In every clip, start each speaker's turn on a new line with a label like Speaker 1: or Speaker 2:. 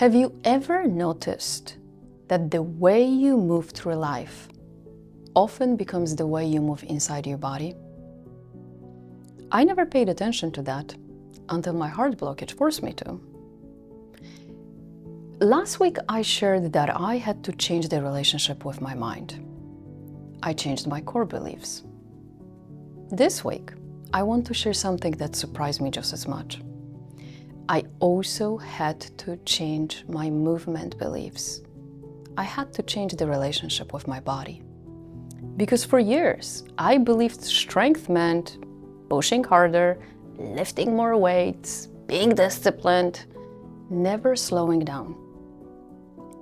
Speaker 1: Have you ever noticed that the way you move through life often becomes the way you move inside your body? I never paid attention to that until my heart blockage forced me to. Last week, I shared that I had to change the relationship with my mind. I changed my core beliefs. This week, I want to share something that surprised me just as much. I also had to change my movement beliefs. I had to change the relationship with my body. Because for years, I believed strength meant pushing harder, lifting more weights, being disciplined, never slowing down.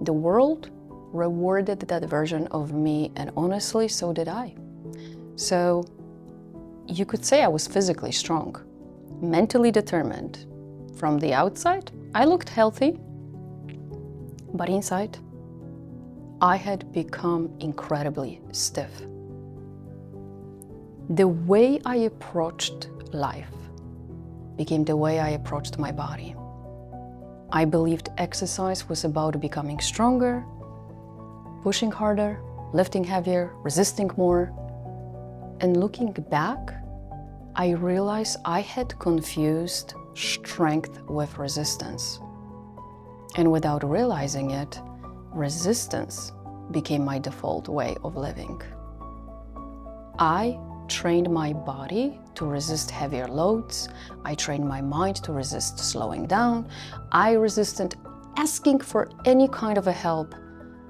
Speaker 1: The world rewarded that version of me, and honestly, so did I. So you could say I was physically strong, mentally determined. From the outside, I looked healthy, but inside, I had become incredibly stiff. The way I approached life became the way I approached my body. I believed exercise was about becoming stronger, pushing harder, lifting heavier, resisting more. And looking back, I realized I had confused strength with resistance. And without realizing it, resistance became my default way of living. I trained my body to resist heavier loads. I trained my mind to resist slowing down. I resisted asking for any kind of a help.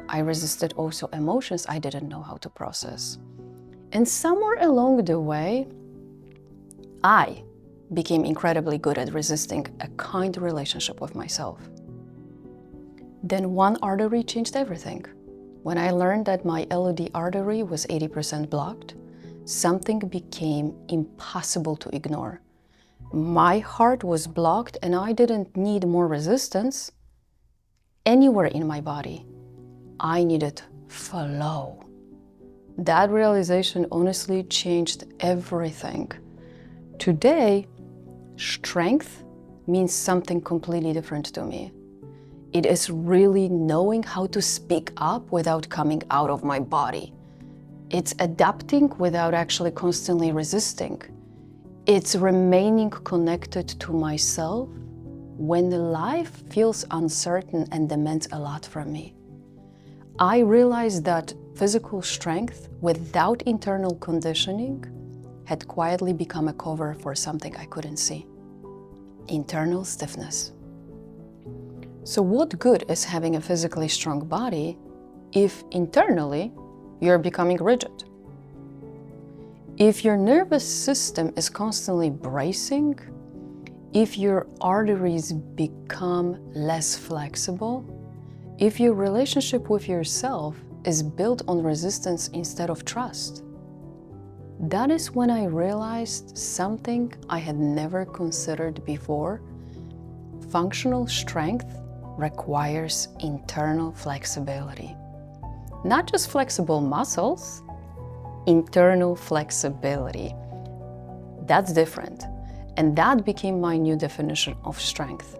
Speaker 1: I resisted also emotions I didn't know how to process. And somewhere along the way, I became incredibly good at resisting a kind relationship with myself. Then one artery changed everything. When I learned that my LOD artery was 80% blocked, something became impossible to ignore. My heart was blocked and I didn't need more resistance anywhere in my body. I needed flow. That realization honestly changed everything. Today, strength means something completely different to me. It is really knowing how to speak up without coming out of my body. It's adapting without actually constantly resisting. It's remaining connected to myself when life feels uncertain and demands a lot from me. I realized that physical strength without internal conditioning had quietly become a cover for something I couldn't see: internal stiffness. So what good is having a physically strong body if internally you're becoming rigid? If your nervous system is constantly bracing, if your arteries become less flexible, if your relationship with yourself is built on resistance instead of trust, that is when I realized something I had never considered before. Functional strength requires internal flexibility. Not just flexible muscles, internal flexibility. That's different. And that became my new definition of strength.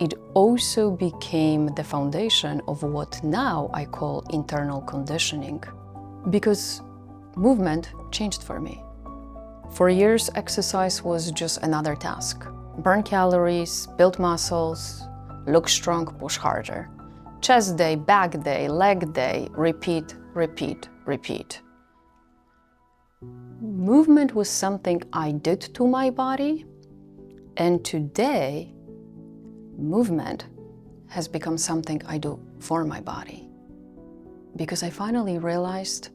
Speaker 1: It also became the foundation of what now I call internal conditioning, because movement changed for me. For years, exercise was just another task. Burn calories, build muscles, look strong, push harder. Chest day, back day, leg day, repeat, repeat, repeat. Movement was something I did to my body, and today, movement has become something I do for my body. Because I finally realized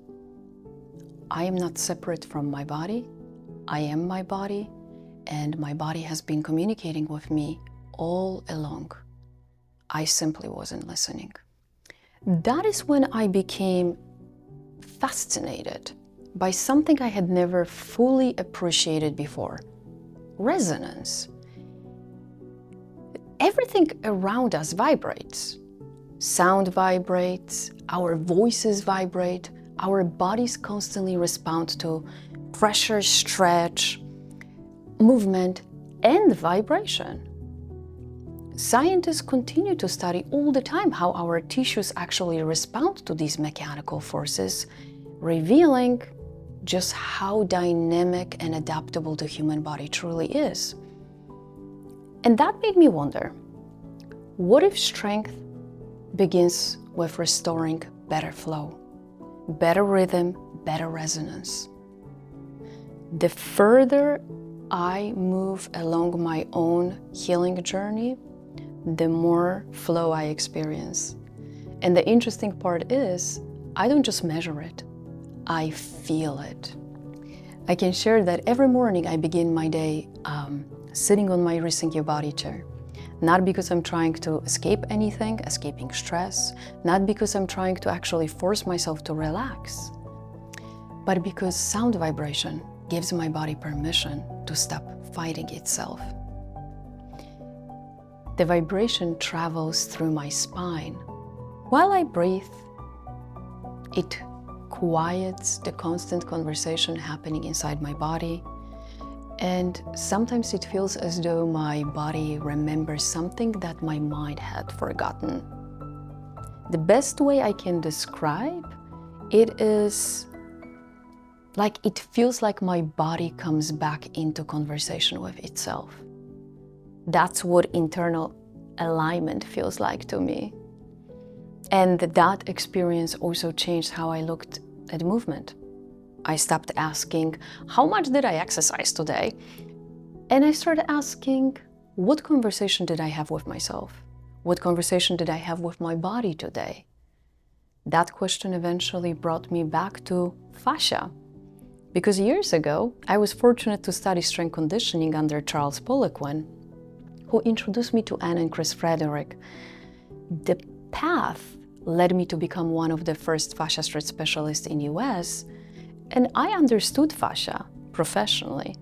Speaker 1: I am not separate from my body. I am my body, and my body has been communicating with me all along. I simply wasn't listening. That is when I became fascinated by something I had never fully appreciated before: resonance. Everything around us vibrates. Sound vibrates, our voices vibrate, our bodies constantly respond to pressure, stretch, movement, and vibration. scientists continue to study all the time how our tissues actually respond to these mechanical forces, revealing just how dynamic and adaptable the human body truly is. And that made me wonder, what if strength begins with restoring better flow, better rhythm, better resonance? The further I move along my own healing journey, the more flow I experience. And the interesting part is, I don't just measure it, I feel it. I can share that every morning I begin my day sitting on my Rethink Your Body chair. Not because I'm trying to escape anything, escaping stress, not because I'm trying to actually force myself to relax, but because sound vibration gives my body permission to stop fighting itself. The vibration travels through my spine. While I breathe, it quiets the constant conversation happening inside my body. And sometimes it feels as though my body remembers something that my mind had forgotten. The best way I can describe it is like it feels like my body comes back into conversation with itself. That's what internal alignment feels like to me. And that experience also changed how I looked at movement. I stopped asking, how much did I exercise today? And I started asking, what conversation did I have with myself? What conversation did I have with my body today? That question eventually brought me back to fascia. Because years ago, I was fortunate to study strength conditioning under Charles Poliquin, who introduced me to Anne and Chris Frederick. The path led me to become one of the first fascia stretch specialists in US, and I understood fascia professionally,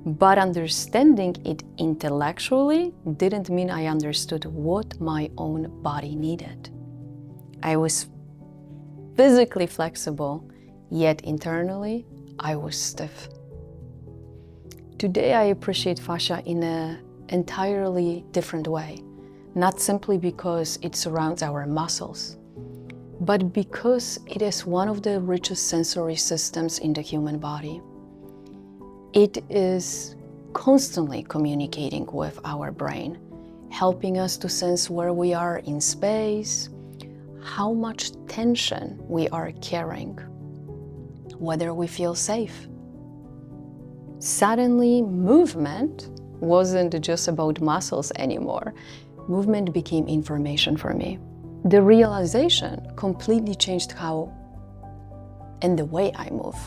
Speaker 1: but understanding it intellectually didn't mean I understood what my own body needed. I was physically flexible, yet internally, I was stiff. Today, I appreciate fascia in an entirely different way, not simply because it surrounds our muscles, but because it is one of the richest sensory systems in the human body. It is constantly communicating with our brain, helping us to sense where we are in space, how much tension we are carrying, whether we feel safe. Suddenly, movement wasn't just about muscles anymore. Movement became information for me. The realization completely changed how and the way I move.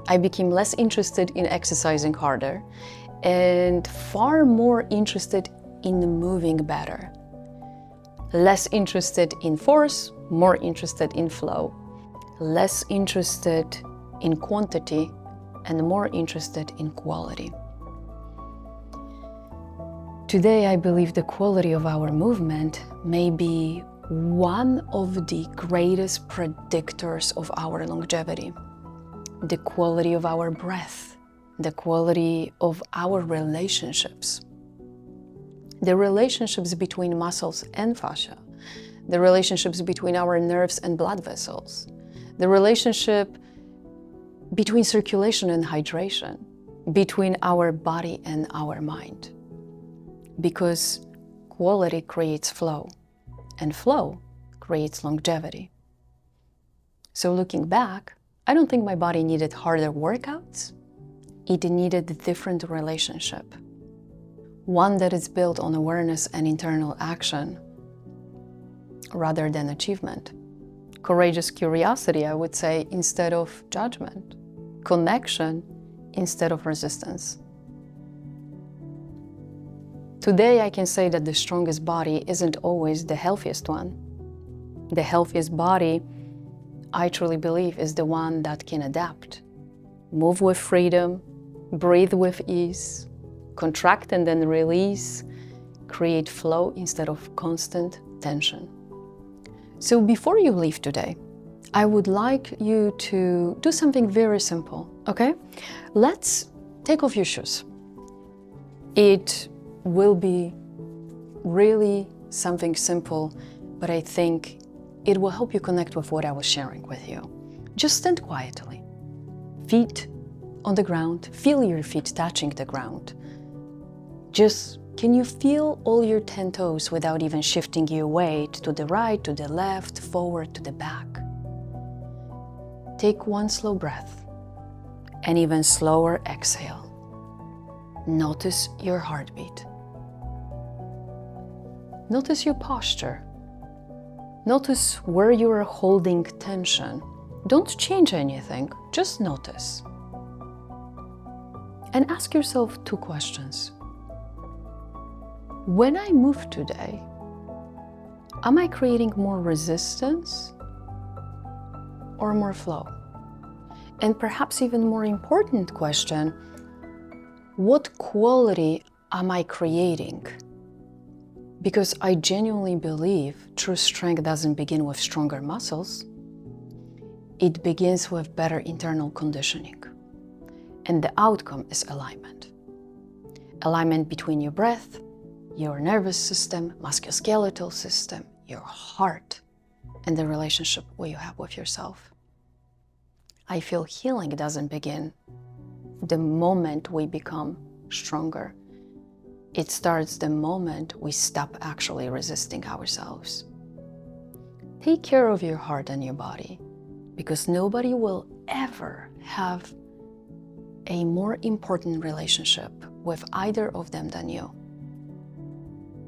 Speaker 1: I became less interested in exercising harder and far more interested in moving better. Less interested in force, more interested in flow. Less interested in quantity and more interested in quality. Today, I believe the quality of our movement may be one of the greatest predictors of our longevity. The quality of our breath, the quality of our relationships. The relationships between muscles and fascia, the relationships between our nerves and blood vessels, the relationship between circulation and hydration, between our body and our mind. Because quality creates flow, and flow creates longevity. So looking back, I don't think my body needed harder workouts. It needed a different relationship. One that is built on awareness and internal action rather than achievement. Courageous curiosity, I would say, instead of judgment. Connection instead of resistance. Today, I can say that the strongest body isn't always the healthiest one. The healthiest body, I truly believe, is the one that can adapt, move with freedom, breathe with ease, contract and then release, create flow instead of constant tension. So before you leave today, I would like you to do something very simple, okay? Let's take off your shoes. It will be really something simple, but I think it will help you connect with what I was sharing with you. Just stand quietly. Feet on the ground. Feel your feet touching the ground. Just, can you feel all your 10 toes without even shifting your weight to the right, to the left, forward, to the back? Take one slow breath, and even slower exhale. Notice your heartbeat. Notice your posture. Notice where you are holding tension. Don't change anything, just notice. And ask yourself 2 questions. When I move today, am I creating more resistance or more flow? And perhaps even more important question, what quality am I creating? Because I genuinely believe true strength doesn't begin with stronger muscles. It begins with better internal conditioning. And the outcome is alignment. Alignment between your breath, your nervous system, musculoskeletal system, your heart, and the relationship you have with yourself. I feel healing doesn't begin the moment we become stronger. It starts the moment we stop actually resisting ourselves. Take care of your heart and your body, because nobody will ever have a more important relationship with either of them than you.